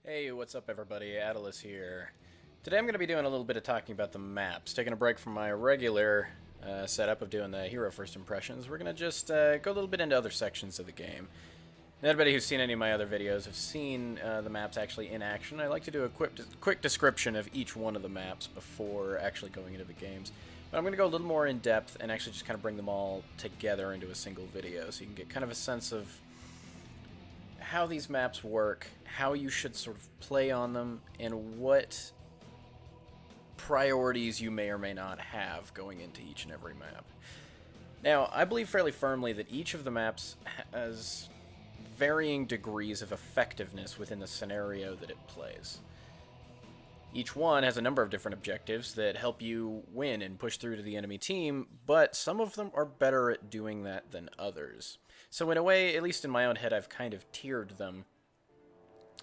Hey, what's up everybody? Atlas here. Today I'm going to be doing a little bit of talking about the maps. Taking a break from my regular setup of doing the hero first impressions. We're going to just go a little bit into other sections of the game. And anybody who's seen any of my other videos have seen the maps actually in action. I like to do a quick description of each one of the maps before actually going into the games. But I'm going to go a little more in depth and actually just kind of bring them all together into a single video so you can get kind of a sense of how these maps work, how you should sort of play on them, and what priorities you may or may not have going into each and every map. Now, I believe fairly firmly that each of the maps has varying degrees of effectiveness within the scenario that it plays. Each one has a number of different objectives that help you win and push through to the enemy team, but some of them are better at doing that than others. So in a way, at least in my own head, I've kind of tiered them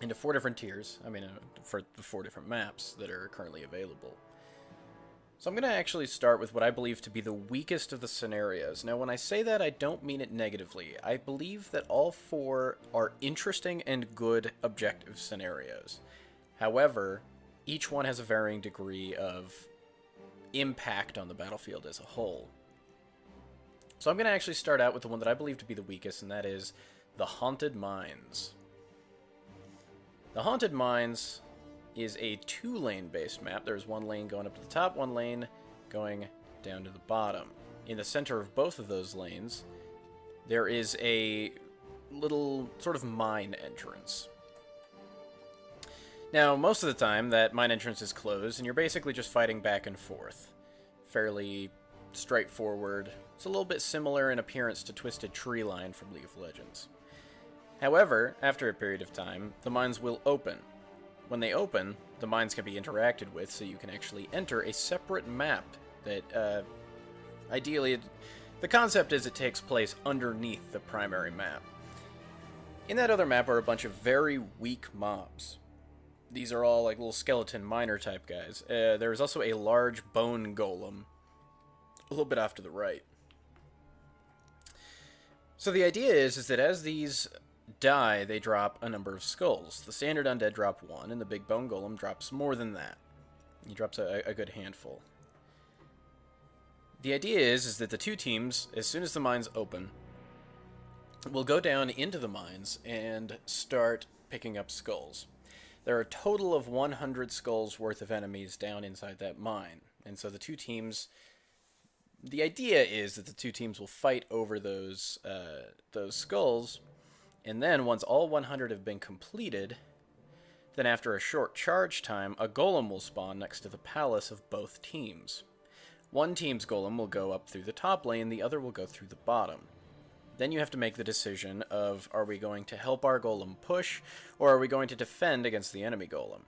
into 4 different tiers. I mean, for the 4 different maps that are currently available. So I'm going to actually start with what I believe to be the weakest of the scenarios. Now, when I say that, I don't mean it negatively. I believe that all 4 are interesting and good objective scenarios. However, each one has a varying degree of impact on the battlefield as a whole. So I'm going to actually start out with the one that I believe to be the weakest, and that is the Haunted Mines. The Haunted Mines is a 2-lane based map. There's 1 lane going up to the top, 1 lane going down to the bottom. In the center of both of those lanes, there is a little sort of mine entrance. Now, most of the time, that mine entrance is closed, and you're basically just fighting back and forth. Fairly straightforward. It's a little bit similar in appearance to Twisted Treeline from League of Legends. However, after a period of time, the mines will open. When they open, the mines can be interacted with, so you can actually enter a separate map that, ideally, the concept is it takes place underneath the primary map. In that other map are a bunch of very weak mobs. These are all like little skeleton miner type guys. There is also a large bone golem a little bit off to the right. So the idea is that as these die, they drop a number of skulls. The standard undead drop 1, and the big bone golem drops more than that. He drops a good handful. The idea is that the 2 teams, as soon as the mines open, will go down into the mines and start picking up skulls. There are a total of 100 skulls worth of enemies down inside that mine, and so the 2 teams... The idea is that the 2 teams will fight over those skulls, and then once all 100 have been completed, then after a short charge time, a golem will spawn next to the palace of both teams. One team's golem will go up through the top lane, the other will go through the bottom. Then you have to make the decision of, are we going to help our golem push, or are we going to defend against the enemy golem?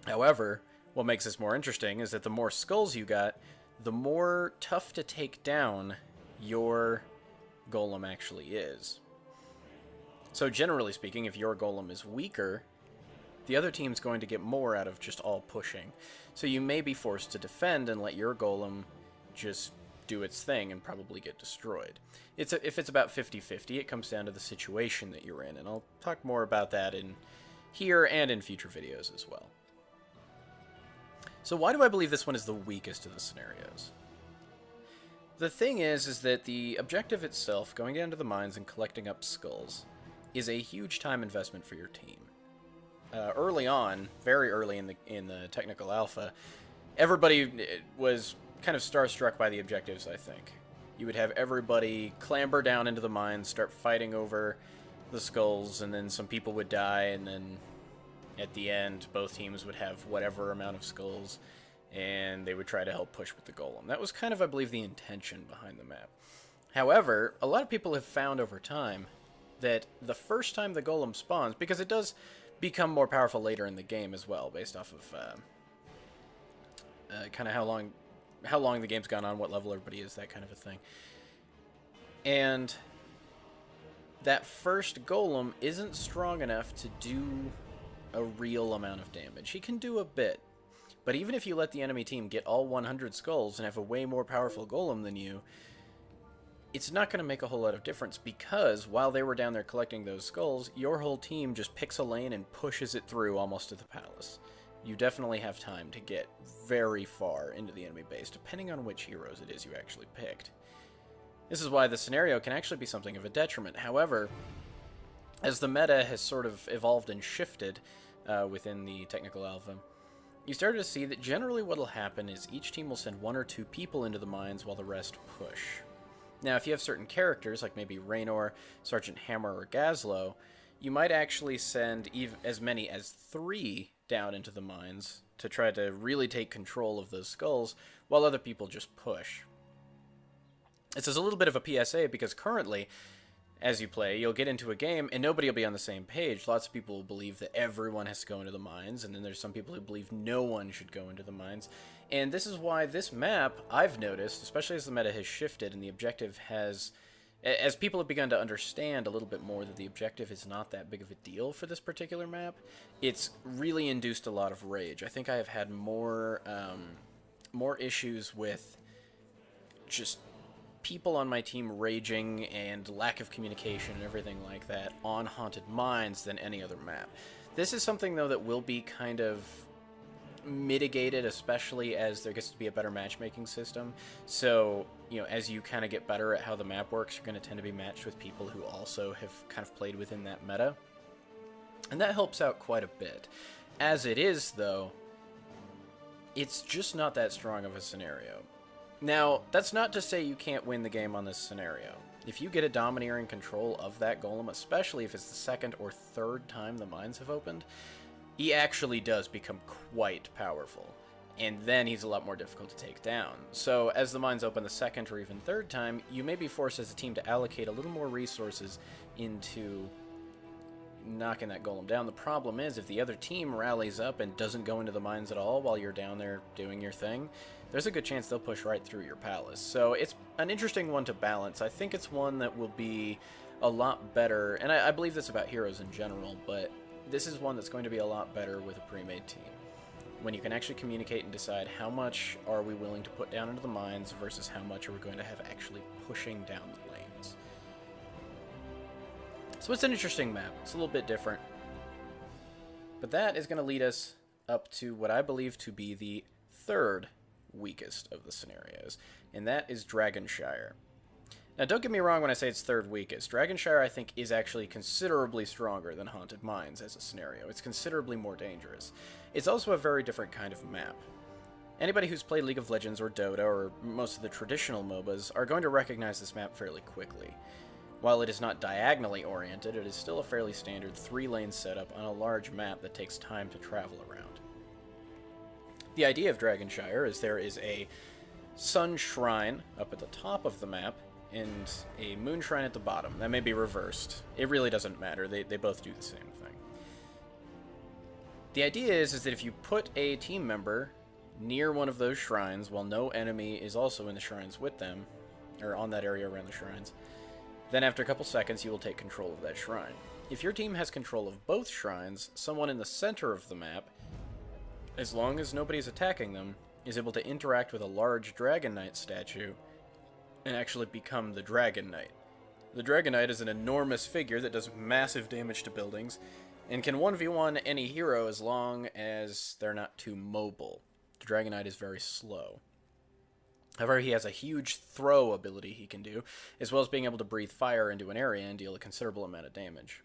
However, what makes this more interesting is that the more skulls you got, the more tough to take down your golem actually is. So generally speaking, if your golem is weaker, the other team's going to get more out of just all pushing. So you may be forced to defend and let your golem just do its thing and probably get destroyed. If it's about 50-50, it comes down to the situation that you're in, and I'll talk more about that in here and in future videos as well. So why do I believe this one is the weakest of the scenarios? The thing is that the objective itself, going down to the mines and collecting up skulls, is a huge time investment for your team. Early on, very early in the technical alpha, everybody was kind of starstruck by the objectives, I think. You would have everybody clamber down into the mines, start fighting over the skulls, and then some people would die, and then at the end, both teams would have whatever amount of skulls, and they would try to help push with the golem. That was kind of, I believe, the intention behind the map. However, a lot of people have found over time that the first time the golem spawns, because it does become more powerful later in the game as well, based off of kind of how long the game's gone on, what level everybody is, that kind of a thing. And that first golem isn't strong enough to do a real amount of damage. He can do a bit, but even if you let the enemy team get all 100 skulls and have a way more powerful golem than you, it's not going to make a whole lot of difference because while they were down there collecting those skulls, your whole team just picks a lane and pushes it through almost to the palace. You definitely have time to get very far into the enemy base, depending on which heroes it is you actually picked. This is why the scenario can actually be something of a detriment. However, as the meta has sort of evolved and shifted within the technical alpha, you started to see that generally what will happen is each team will send 1 or 2 people into the mines while the rest push. Now, if you have certain characters, like maybe Raynor, Sergeant Hammer, or Gazlowe, you might actually send as many as 3 down into the mines to try to really take control of those skulls, while other people just push. This is a little bit of a PSA because currently, as you play, you'll get into a game and nobody will be on the same page. Lots of people will believe that everyone has to go into the mines, and then there's some people who believe no one should go into the mines. And this is why this map, I've noticed, especially as the meta has shifted and the objective has... As people have begun to understand a little bit more that the objective is not that big of a deal for this particular map, it's really induced a lot of rage. I think I have had more issues with just people on my team raging and lack of communication and everything like that on Haunted Mines than any other map. This is something, though, that will be kind of mitigated, especially as there gets to be a better matchmaking system. So, you know, as you kind of get better at how the map works, you're going to tend to be matched with people who also have kind of played within that meta. And that helps out quite a bit. As it is, though, it's just not that strong of a scenario. Now, that's not to say you can't win the game on this scenario. If you get a domineering control of that golem, especially if it's the 2nd or 3rd time the mines have opened, he actually does become quite powerful. And then he's a lot more difficult to take down. So, as the mines open the 2nd or even 3rd time, you may be forced as a team to allocate a little more resources into knocking that golem down. The problem is, if the other team rallies up and doesn't go into the mines at all while you're down there doing your thing, there's a good chance they'll push right through your palace. So it's an interesting one to balance. I think it's one that will be a lot better, and I believe this about heroes in general, but this is one that's going to be a lot better with a pre-made team. When you can actually communicate and decide how much are we willing to put down into the mines versus how much are we going to have actually pushing down the lanes. So it's an interesting map. It's a little bit different. But that is going to lead us up to what I believe to be the 3rd weakest of the scenarios, and that is Shire. Now, don't get me wrong when I say it's 3rd weakest. Shire, I think, is actually considerably stronger than Haunted Mines as a scenario. It's considerably more dangerous. It's also a very different kind of map. Anybody who's played League of Legends or Dota or most of the traditional MOBAs are going to recognize this map fairly quickly. While it is not diagonally oriented, it is still a fairly standard 3-lane setup on a large map that takes time to travel around. The idea of Shire is there is a sun shrine up at the top of the map and a moon shrine at the bottom. That may be reversed. It really doesn't matter. They both do the same thing. The idea is that if you put a team member near one of those shrines while no enemy is also in the shrines with them, or on that area around the shrines, then after a couple seconds you will take control of that shrine. If your team has control of both shrines, someone in the center of the map, as long as nobody's attacking them, is able to interact with a large Dragon Knight statue and actually become the Dragon Knight. The Dragon Knight is an enormous figure that does massive damage to buildings and can 1v1 any hero as long as they're not too mobile. The Dragon Knight is very slow. However, he has a huge throw ability he can do, as well as being able to breathe fire into an area and deal a considerable amount of damage.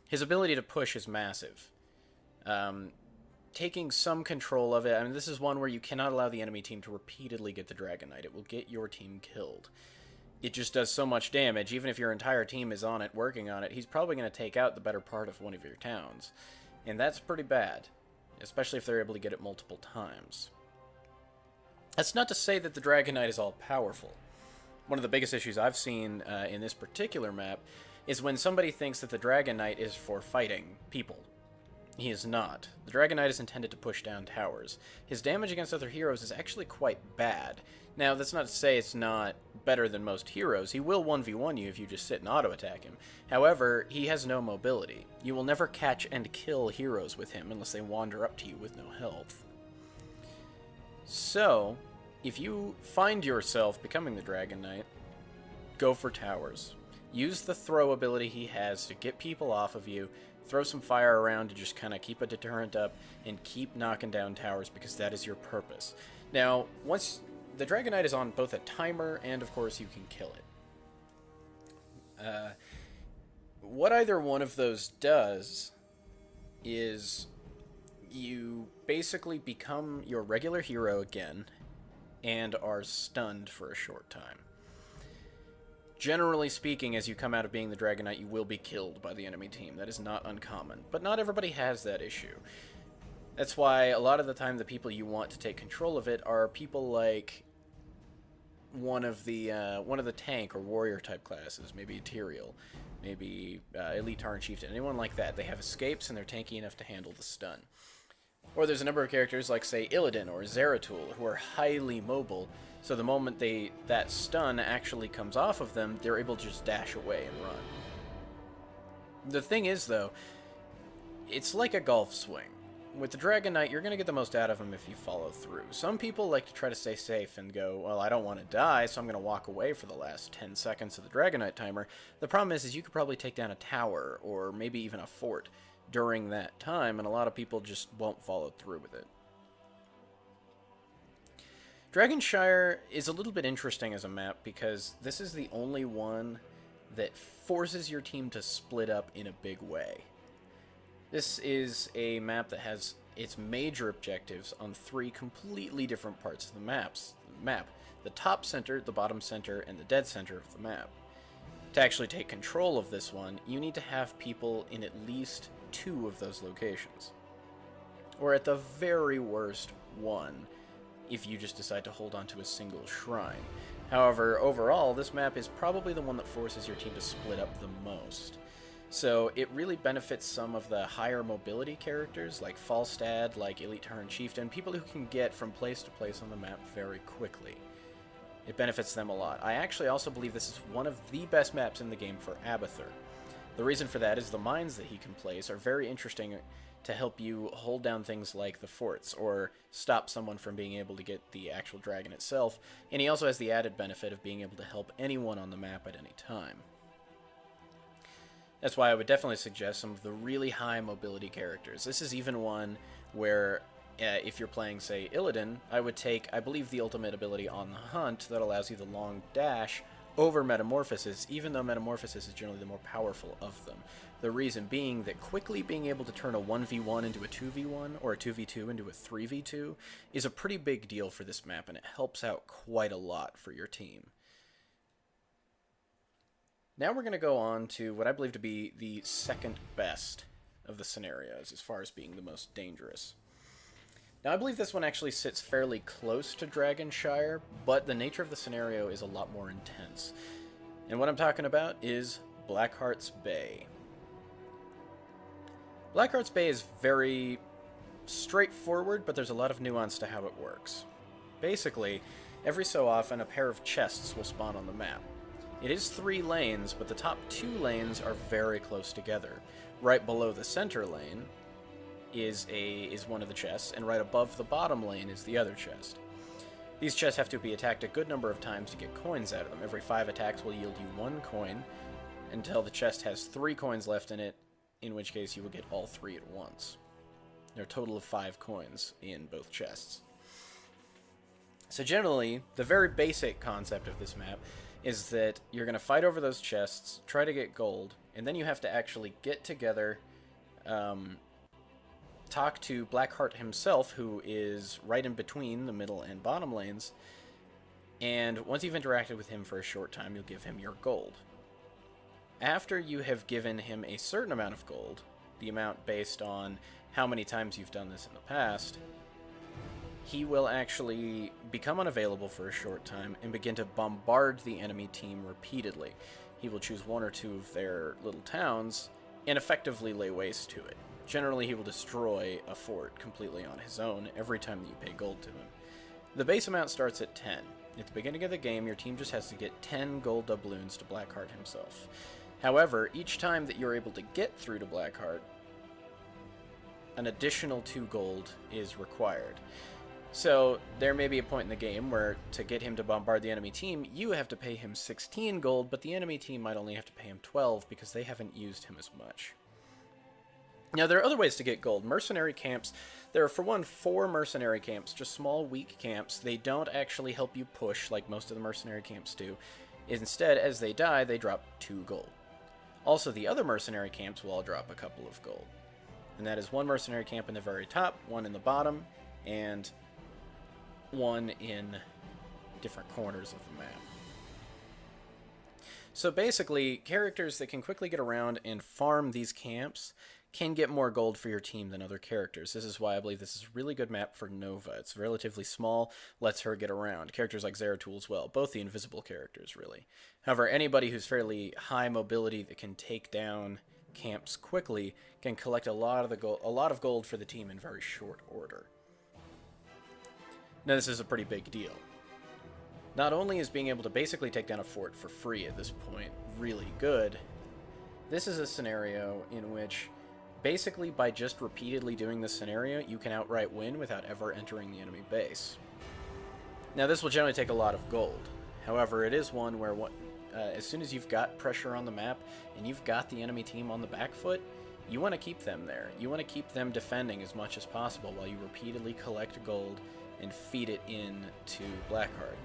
His ability to push is massive. Taking some control of it, I mean, this is one where you cannot allow the enemy team to repeatedly get the Dragon Knight. It will get your team killed. It just does so much damage. Even if your entire team is on it, working on it, he's probably going to take out the better part of one of your towns. And that's pretty bad, especially if they're able to get it multiple times. That's not to say that the Dragon Knight is all powerful. One of the biggest issues I've seen in this particular map is when somebody thinks that the Dragon Knight is for fighting people. He is not. The Dragon Knight is intended to push down towers. His damage against other heroes is actually quite bad. Now, that's not to say it's not better than most heroes. He will 1v1 you if you just sit and auto-attack him. However, he has no mobility. You will never catch and kill heroes with him unless they wander up to you with no health. So, if you find yourself becoming the Dragon Knight, go for towers. Use the throw ability he has to get people off of you, throw some fire around to just kind of keep a deterrent up, and keep knocking down towers because that is your purpose. Now, once the Dragon Knight is on both a timer and, of course, you can kill it. What either one of those does is you basically become your regular hero again and are stunned for a short time. Generally speaking, as you come out of being the Dragon Knight, you will be killed by the enemy team. That is not uncommon, but not everybody has that issue. That's why a lot of the time the people you want to take control of it are people like one of the tank or warrior type classes, maybe Tyrael, maybe Elite Tauren Chieftain, anyone like that. They have escapes and they're tanky enough to handle the stun. Or there's a number of characters like, say, Illidan or Zeratul, who are highly mobile, so the moment that stun actually comes off of them, they're able to just dash away and run. The thing is, though, it's like a golf swing. With the Dragon Knight, you're going to get the most out of him if you follow through. Some people like to try to stay safe and go, well, I don't want to die, so I'm going to walk away for the last 10 seconds of the Dragon Knight timer. The problem is you could probably take down a tower, or maybe even a fort, during that time, and a lot of people just won't follow through with it. Shire is a little bit interesting as a map because this is the only one that forces your team to split up in a big way. This is a map that has its major objectives on 3 completely different parts of the map. The top center, the bottom center, and the dead center of the map. To actually take control of this one, you need to have people in at least 2 of those locations. Or at the very worst, 1, if you just decide to hold on to a single shrine. However, overall, this map is probably the one that forces your team to split up the most. So it really benefits some of the higher mobility characters, like Falstad, like Elite Tauren Chieftain, people who can get from place to place on the map very quickly. It benefits them a lot. I actually also believe this is one of the best maps in the game for Abathur. The reason for that is the mines that he can place are very interesting to help you hold down things like the forts, or stop someone from being able to get the actual dragon itself, and he also has the added benefit of being able to help anyone on the map at any time. That's why I would definitely suggest some of the really high mobility characters. This is even one where, if you're playing, say, Illidan, I would take, I believe, the ultimate ability on the Hunt that allows you the long dash over Metamorphosis, even though Metamorphosis is generally the more powerful of them. The reason being that quickly being able to turn a 1v1 into a 2v1, or a 2v2 into a 3v2, is a pretty big deal for this map, and it helps out quite a lot for your team. Now we're going to go on to what I believe to be the second best of the scenarios, as far as being the most dangerous. Now, I believe this one actually sits fairly close to Shire, but the nature of the scenario is a lot more intense. And what I'm talking about is Blackheart Bay. Blackheart Bay is very straightforward, but there's a lot of nuance to how it works. Basically, every so often a pair of chests will spawn on the map. It is 3 lanes, but the top 2 lanes are very close together. Right below the center lane is one of the chests, and right above the bottom lane is the other chest. These chests have to be attacked a good number of times to get coins out of them. Every 5 attacks will yield you 1 coin, until the chest has 3 coins left in it, in which case you will get all 3 at once. There are a total of 5 coins in both chests. So generally, the very basic concept of this map is that you're going to fight over those chests, try to get gold, and then you have to actually get together, talk to Blackheart himself, who is right in between the middle and bottom lanes, and once you've interacted with him for a short time, you'll give him your gold. After you have given him a certain amount of gold, the amount based on how many times you've done this in the past, he will actually become unavailable for a short time and begin to bombard the enemy team repeatedly. He will choose 1 or 2 of their little towns and effectively lay waste to it. Generally, he will destroy a fort completely on his own every time that you pay gold to him. The base amount starts at 10. At the beginning of the game, your team just has to get 10 gold doubloons to Blackheart himself. However, each time that you're able to get through to Blackheart, an additional 2 gold is required. So there may be a point in the game where to get him to bombard the enemy team, you have to pay him 16 gold, but the enemy team might only have to pay him 12 because they haven't used him as much. Now, there are other ways to get gold. Mercenary camps, there are, for one, 4 mercenary camps, just small, weak camps. They don't actually help you push like most of the mercenary camps do. Instead, as they die, they drop 2 gold. Also, the other mercenary camps will all drop a couple of gold. And that is 1 mercenary camp in the very top, 1 in the bottom, and 1 in different corners of the map. So basically, characters that can quickly get around and farm these camps can get more gold for your team than other characters. This is why I believe this is a really good map for Nova. It's relatively small, lets her get around. Characters like Zeratul as well, both the invisible characters, really. However, anybody who's fairly high mobility that can take down camps quickly can collect a lot of gold for the team in very short order. Now, this is a pretty big deal. Not only is being able to basically take down a fort for free at this point really good, this is a scenario in which basically by just repeatedly doing this scenario, you can outright win without ever entering the enemy base. Now, this will generally take a lot of gold. However, it is one where as soon as you've got pressure on the map and you've got the enemy team on the back foot, you want to keep them there. You want to keep them defending as much as possible while you repeatedly collect gold and feed it in to Blackheart.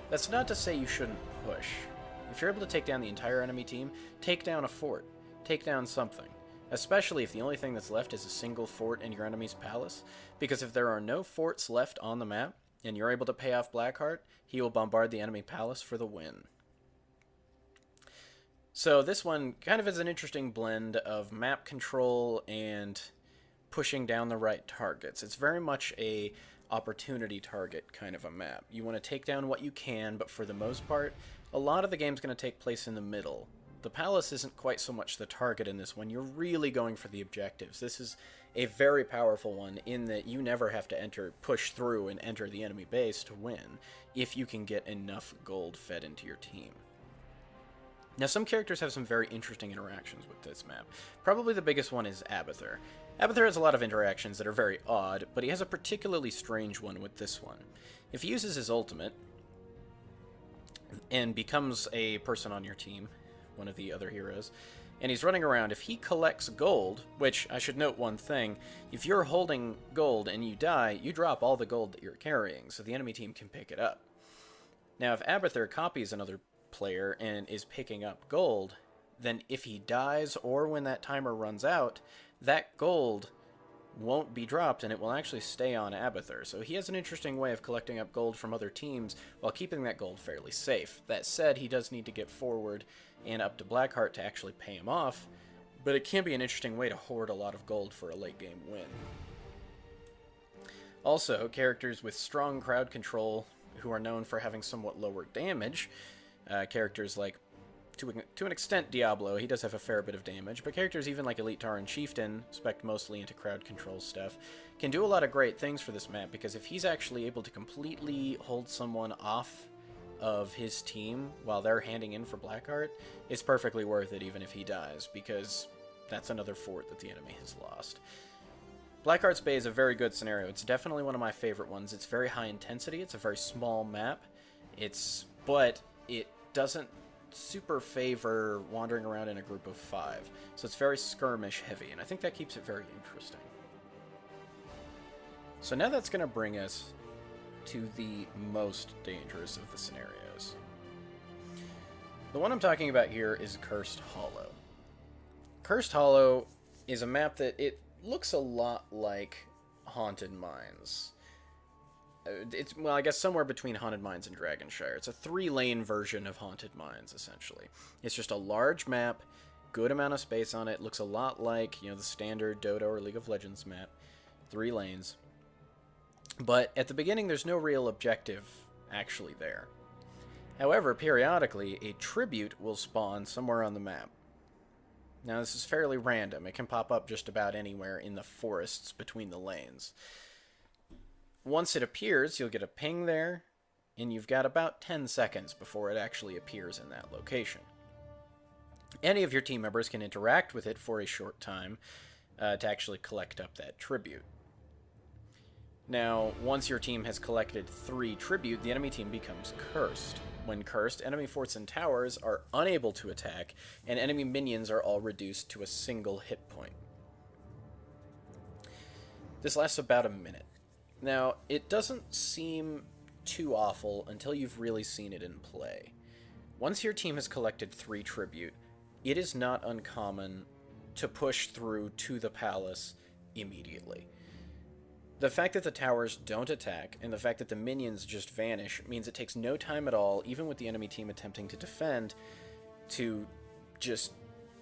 That's not to say you shouldn't push. If you're able to take down the entire enemy team, take down a fort. Take down something. Especially if the only thing that's left is a single fort in your enemy's palace. Because if there are no forts left on the map, and you're able to pay off Blackheart, he will bombard the enemy palace for the win. So this one kind of is an interesting blend of map control and pushing down the right targets. It's very much a opportunity target kind of a map. You want to take down what you can, but for the most part, a lot of the game's going to take place in the middle. The palace isn't quite so much the target in this one. You're really going for the objectives. This is a very powerful one in that you never have to push through and enter the enemy base to win if you can get enough gold fed into your team. Now, some characters have some very interesting interactions with this map. Probably the biggest one is Abathur. Abathur has a lot of interactions that are very odd, but he has a particularly strange one with this one. If he uses his ultimate and becomes a person on your team, one of the other heroes, and he's running around, if he collects gold, which I should note one thing, if you're holding gold and you die, you drop all the gold that you're carrying, so the enemy team can pick it up. Now, if Abathur copies another player and is picking up gold, then if he dies or when that timer runs out, that gold won't be dropped and it will actually stay on Abathur. So he has an interesting way of collecting up gold from other teams while keeping that gold fairly safe. That said, he does need to get forward and up to Blackheart to actually pay him off, but it can be an interesting way to hoard a lot of gold for a late game win. Also, characters with strong crowd control who are known for having somewhat lower damage, characters like, to an extent, Diablo, he does have a fair bit of damage, but characters even like Elite Tauren Chieftain, spec mostly into crowd control stuff, can do a lot of great things for this map, because if he's actually able to completely hold someone off of his team while they're handing in for Blackheart, it's perfectly worth it even if he dies, because that's another fort that the enemy has lost. Blackheart's Bay is a very good scenario. It's definitely one of my favorite ones. It's very high intensity, it's a very small map, but it doesn't super favor wandering around in a group of 5. So it's very skirmish heavy, and I think that keeps it very interesting. So now that's going to bring us to the most dangerous of the scenarios. The one I'm talking about here is Cursed Hollow. Cursed Hollow is a map that it looks a lot like Haunted Mines. Well, I guess somewhere between Haunted Mines and Shire. It's a 3-lane version of Haunted Mines, essentially. It's just a large map, good amount of space on it, looks a lot like, the standard Dota or League of Legends map. 3 lanes. But at the beginning, there's no real objective actually there. However, periodically, a tribute will spawn somewhere on the map. Now, this is fairly random. It can pop up just about anywhere in the forests between the lanes. Once it appears, you'll get a ping there, and you've got about 10 seconds before it actually appears in that location. Any of your team members can interact with it for a short time to actually collect up that tribute. Now, once your team has collected 3 tribute, the enemy team becomes cursed. When cursed, enemy forts and towers are unable to attack, and enemy minions are all reduced to a single hit point. This lasts about a minute. Now, it doesn't seem too awful until you've really seen it in play. Once your team has collected 3 tribute, it is not uncommon to push through to the palace immediately. The fact that the towers don't attack, and the fact that the minions just vanish, means it takes no time at all, even with the enemy team attempting to defend, to just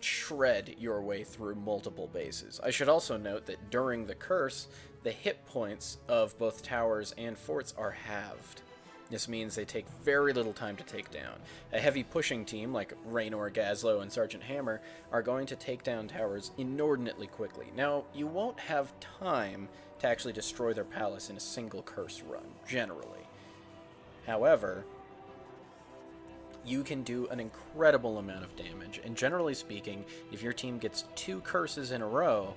shred your way through multiple bases. I should also note that during the curse, the hit points of both towers and forts are halved. This means they take very little time to take down. A heavy pushing team like Raynor, Gazlowe, and Sergeant Hammer are going to take down towers inordinately quickly. Now, you won't have time to actually destroy their palace in a single curse run, generally. However, you can do an incredible amount of damage, and generally speaking, if your team gets 2 curses in a row,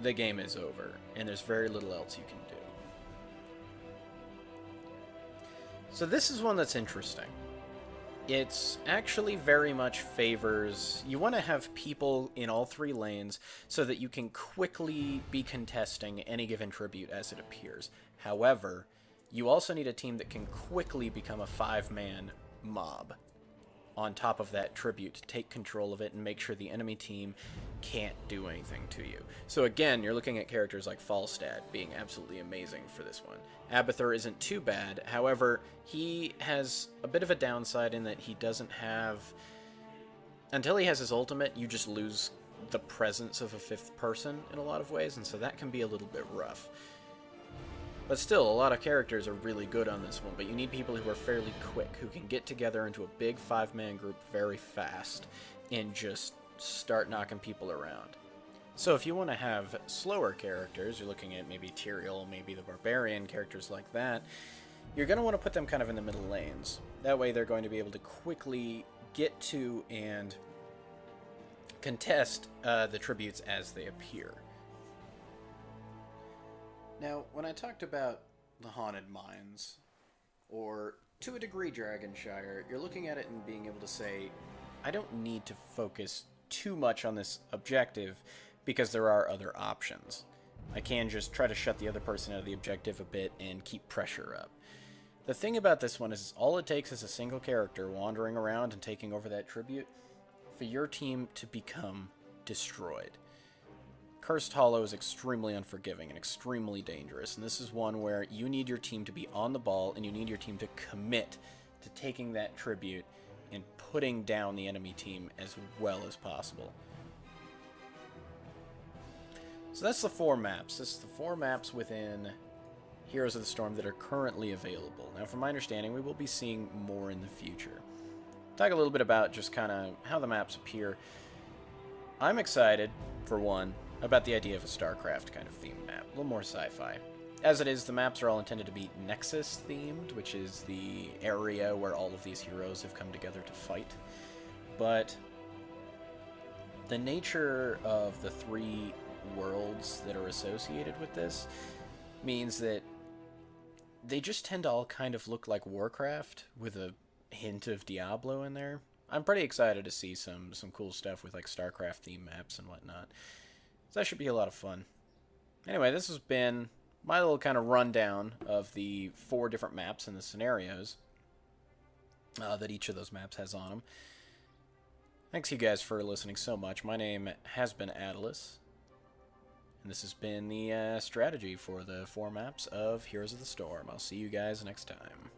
the game is over, and there's very little else you can do. So this is one that's interesting. It's actually very much favors... You want to have people in all 3 lanes so that you can quickly be contesting any given tribute as it appears. However, you also need a team that can quickly become a 5-man mob on top of that tribute to take control of it and make sure the enemy team can't do anything to you. So again, you're looking at characters like Falstad being absolutely amazing for this one. Abathur isn't too bad, however, he has a bit of a downside in that he doesn't have... Until he has his ultimate, you just lose the presence of a 5th person in a lot of ways, and so that can be a little bit rough. But still, a lot of characters are really good on this one, but you need people who are fairly quick, who can get together into a big 5-man group very fast and just start knocking people around. So if you want to have slower characters, you're looking at maybe Tyrael, maybe the Barbarian, characters like that, you're going to want to put them kind of in the middle lanes. That way they're going to be able to quickly get to and contest the tributes as they appear. Now, when I talked about the Haunted Mines, or to a degree Dragonshire, you're looking at it and being able to say, I don't need to focus too much on this objective because there are other options. I can just try to shut the other person out of the objective a bit and keep pressure up. The thing about this one is all it takes is a single character wandering around and taking over that tribute for your team to become destroyed. Cursed Hollow is extremely unforgiving and extremely dangerous, and this is one where you need your team to be on the ball and you need your team to commit to taking that tribute and putting down the enemy team as well as possible. So that's the 4 maps. This is the 4 maps within Heroes of the Storm that are currently available. Now, from my understanding, we will be seeing more in the future. Talk a little bit about just kind of how the maps appear. I'm excited, for one, about the idea of a StarCraft kind of theme map. A little more sci-fi. As it is, the maps are all intended to be Nexus themed, which is the area where all of these heroes have come together to fight. But the nature of the 3 worlds that are associated with this means that they just tend to all kind of look like Warcraft with a hint of Diablo in there. I'm pretty excited to see some cool stuff with like StarCraft theme maps and whatnot. So that should be a lot of fun. Anyway, this has been my little kind of rundown of the 4 different maps and the scenarios that each of those maps has on them. Thanks you guys for listening so much. My name has been Atlus, and this has been the strategy for the 4 maps of Heroes of the Storm. I'll see you guys next time.